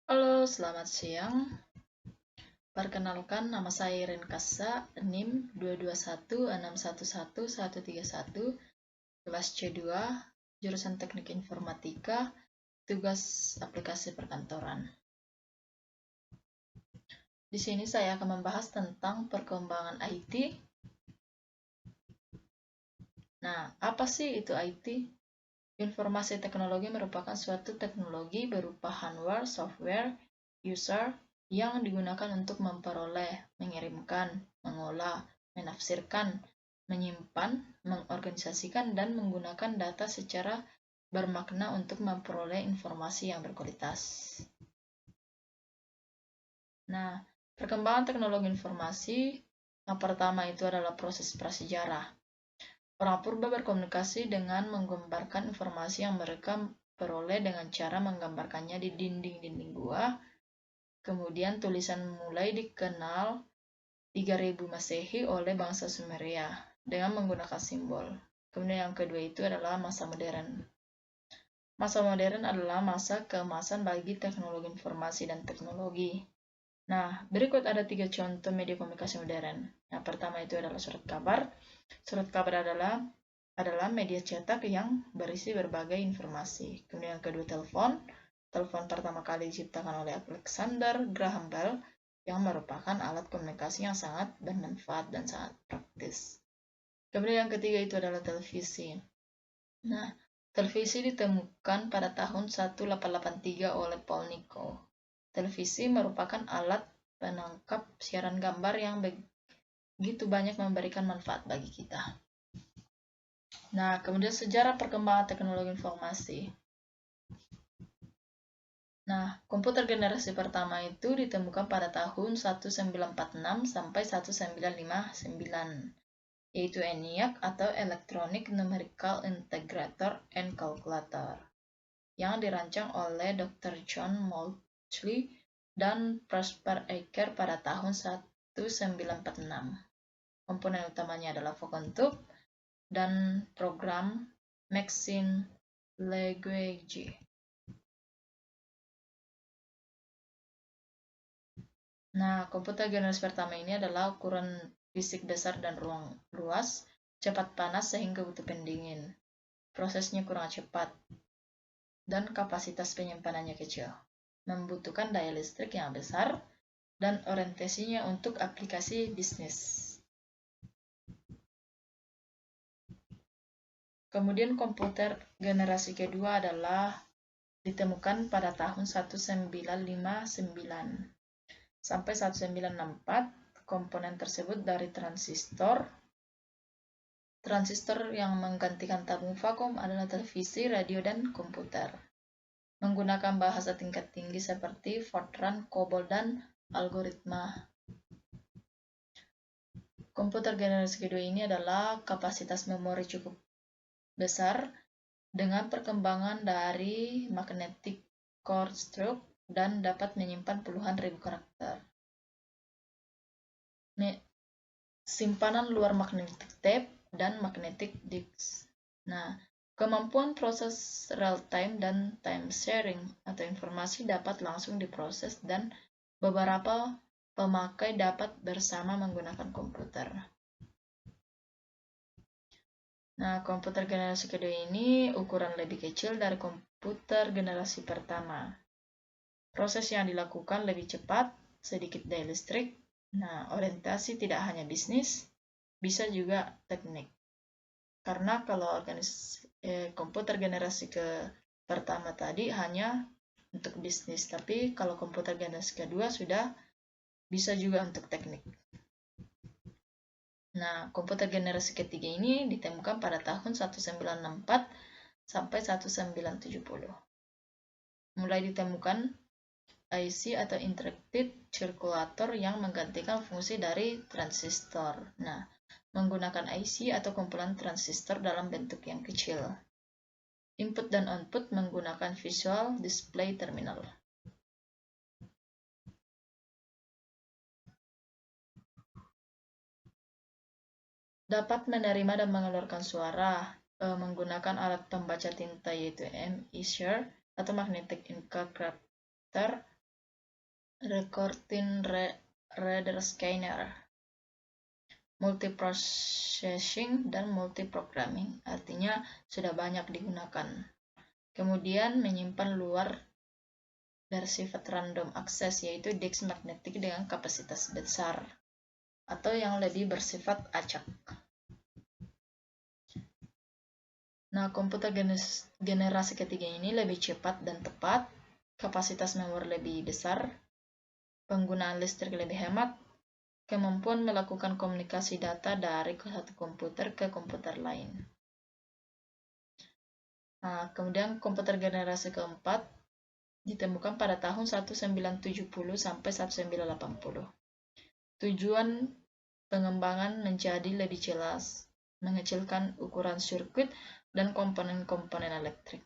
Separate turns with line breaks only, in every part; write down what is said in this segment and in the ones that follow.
Halo, selamat siang. Perkenalkan, nama saya Iren Kassa, NIM 221611131, kelas C2, jurusan Teknik Informatika, tugas aplikasi perkantoran. Di sini saya akan membahas tentang perkembangan IT. Nah, apa sih itu IT? Informasi teknologi merupakan suatu teknologi berupa hardware, software, user, yang digunakan untuk memperoleh, mengirimkan, mengolah, menafsirkan, menyimpan, mengorganisasikan, dan menggunakan data secara bermakna untuk memperoleh informasi yang berkualitas. Nah, perkembangan teknologi informasi yang pertama itu adalah proses prasejarah. Orang purba berkomunikasi dengan menggambarkan informasi yang mereka peroleh dengan cara menggambarkannya di dinding-dinding gua. Kemudian tulisan mulai dikenal 3000 Masehi oleh bangsa Sumeria dengan menggunakan simbol. Kemudian yang kedua itu adalah masa modern. Masa modern adalah masa keemasan bagi teknologi informasi dan teknologi. Nah, berikut ada 3 contoh media komunikasi modern. Yang pertama itu adalah surat kabar. Surat kabar adalah media cetak yang berisi berbagai informasi. Kemudian yang kedua telepon. Telepon pertama kali diciptakan oleh Alexander Graham Bell yang merupakan alat komunikasi yang sangat bermanfaat dan sangat praktis. Kemudian yang ketiga itu adalah televisi. Nah, televisi ditemukan pada tahun 1883 oleh Paul Nico. Televisi merupakan alat penangkap siaran gambar yang begitu banyak memberikan manfaat bagi kita. Nah, kemudian sejarah perkembangan teknologi informasi. Nah, komputer generasi pertama itu ditemukan pada tahun 1946 sampai 1959, yaitu ENIAC atau Electronic Numerical Integrator and Calculator, yang dirancang oleh Dr. John Mauchly dan Prosper Aker pada tahun 1946. Komponen utamanya adalah Vacuum Tube dan program Maxine Language. Nah, komputer generasi pertama ini adalah ukuran fisik besar dan ruang luas, cepat panas sehingga butuh pendingin. Prosesnya kurang cepat, dan kapasitas penyimpanannya kecil. Membutuhkan daya listrik yang besar, dan orientasinya untuk aplikasi bisnis. Kemudian komputer generasi kedua adalah ditemukan pada tahun 1959 sampai 1964. Komponen tersebut dari transistor yang menggantikan tabung vakum adalah televisi, radio, dan komputer. Menggunakan bahasa tingkat tinggi seperti Fortran, COBOL, dan algoritma. Komputer generasi kedua ini adalah kapasitas memori cukup besar dengan perkembangan dari magnetic core stroke dan dapat menyimpan puluhan ribu karakter. Simpanan luar magnetic tape dan magnetic disk. Nah, kemampuan proses real-time dan time sharing atau informasi dapat langsung diproses dan beberapa pemakai dapat bersama menggunakan komputer. Nah, komputer generasi kedua ini ukuran lebih kecil dari komputer generasi pertama. Proses yang dilakukan lebih cepat, sedikit daya listrik. Nah, orientasi tidak hanya bisnis, bisa juga teknik. Karena kalau komputer generasi pertama tadi hanya untuk bisnis, tapi kalau komputer generasi kedua sudah bisa juga untuk teknik. Nah, komputer generasi ketiga ini ditemukan pada tahun 1964 sampai 1970. Mulai ditemukan IC atau Interactive Circulator yang menggantikan fungsi dari transistor. Nah, menggunakan IC atau kumpulan transistor dalam bentuk yang kecil. Input dan output menggunakan Visual Display Terminal. Dapat menerima dan mengeluarkan suara menggunakan alat pembaca tinta yaitu emisher atau magnetic interpreter recording reader scanner, multiprocessing, dan multiprogramming. Artinya sudah banyak digunakan. Kemudian menyimpan luar bersifat random access, yaitu disk magnetik dengan kapasitas besar atau yang lebih bersifat acak. Nah, komputer generasi ketiga ini lebih cepat dan tepat, kapasitas memori lebih besar, penggunaan listrik lebih hemat, kemampuan melakukan komunikasi data dari satu komputer ke komputer lain. Nah, kemudian komputer generasi keempat ditemukan pada tahun 1970 sampai 1980. Tujuan pengembangan menjadi lebih jelas, mengecilkan ukuran sirkuit dan komponen-komponen elektrik.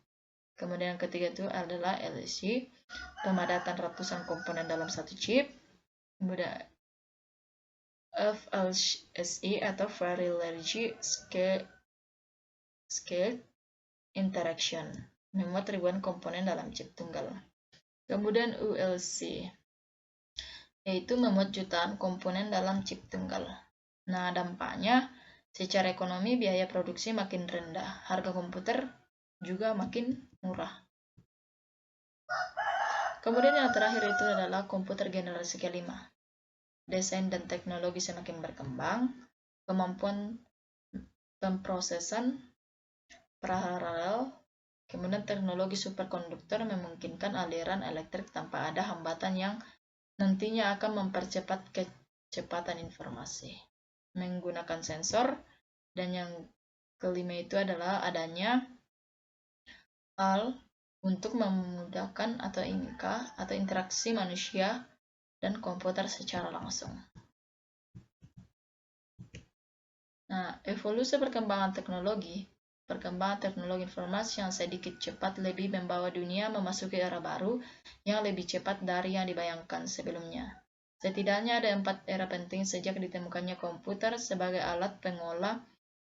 Kemudian yang ketiga itu adalah LSI, pemadatan ratusan komponen dalam satu chip. Kemudian FLSI atau Very Large Scale Interaction, memuat ribuan komponen dalam chip tunggal. Kemudian ULC, yaitu memuat jutaan komponen dalam chip tunggal. Nah, dampaknya secara ekonomi biaya produksi makin rendah, harga komputer juga makin murah. Kemudian yang terakhir itu adalah komputer generasi kelima. Desain dan teknologi semakin berkembang, kemampuan pemrosesan paralel, kemudian teknologi superkonduktor memungkinkan aliran elektrik tanpa ada hambatan yang nantinya akan mempercepat kecepatan informasi menggunakan sensor. Dan yang kelima itu adalah adanya untuk memudahkan atau interaksi manusia dan komputer secara langsung. Nah, evolusi perkembangan teknologi informasi yang sedikit cepat lebih membawa dunia memasuki era baru yang lebih cepat dari yang dibayangkan sebelumnya. Setidaknya ada 4 era penting sejak ditemukannya komputer sebagai alat pengolah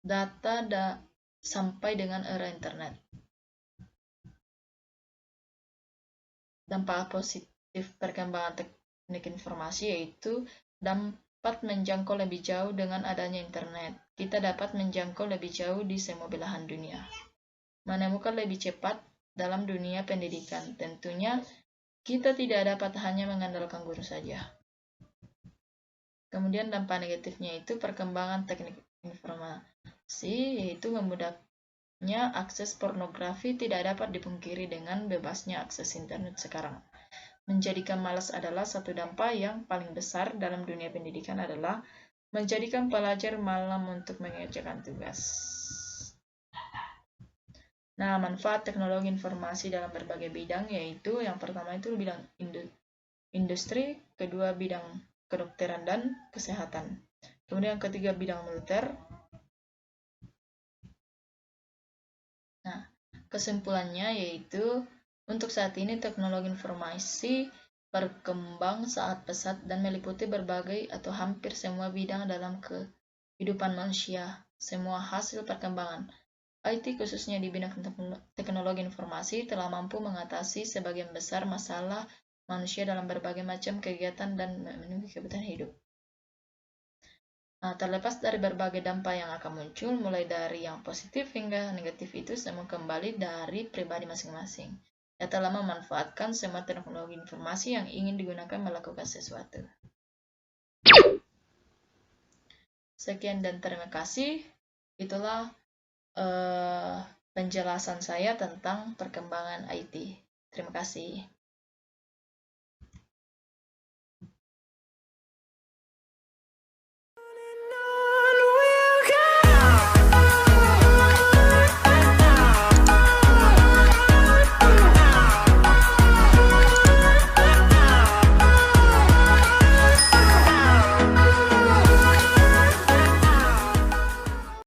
data sampai dengan era internet. Dampak positif perkembangan teknik informasi yaitu dapat menjangkau lebih jauh dengan adanya internet. Kita dapat menjangkau lebih jauh di semua belahan dunia. Menemukan lebih cepat dalam dunia pendidikan. Tentunya kita tidak dapat hanya mengandalkan guru saja. Kemudian dampak negatifnya itu perkembangan teknik informasi, yaitu memudahnya akses pornografi tidak dapat dipungkiri dengan bebasnya akses internet sekarang. Menjadikan malas adalah satu dampak yang paling besar dalam dunia pendidikan adalah menjadikan pelajar malam untuk mengerjakan tugas. Nah, manfaat teknologi informasi dalam berbagai bidang yaitu yang pertama itu bidang industri, kedua bidang kedokteran dan kesehatan. Kemudian yang ketiga bidang militer. Nah, kesimpulannya yaitu untuk saat ini teknologi informasi berkembang sangat pesat dan meliputi berbagai atau hampir semua bidang dalam kehidupan manusia. Semua hasil perkembangan IT khususnya di bidang teknologi informasi telah mampu mengatasi sebagian besar masalah manusia dalam berbagai macam kegiatan dan memenuhi kebutuhan hidup. Nah, terlepas dari berbagai dampak yang akan muncul, mulai dari yang positif hingga negatif itu semua kembali dari pribadi masing-masing. Ya telah memanfaatkan semua teknologi informasi yang ingin digunakan melakukan sesuatu. Sekian dan terima kasih. Itulah penjelasan saya tentang perkembangan IT. Terima kasih.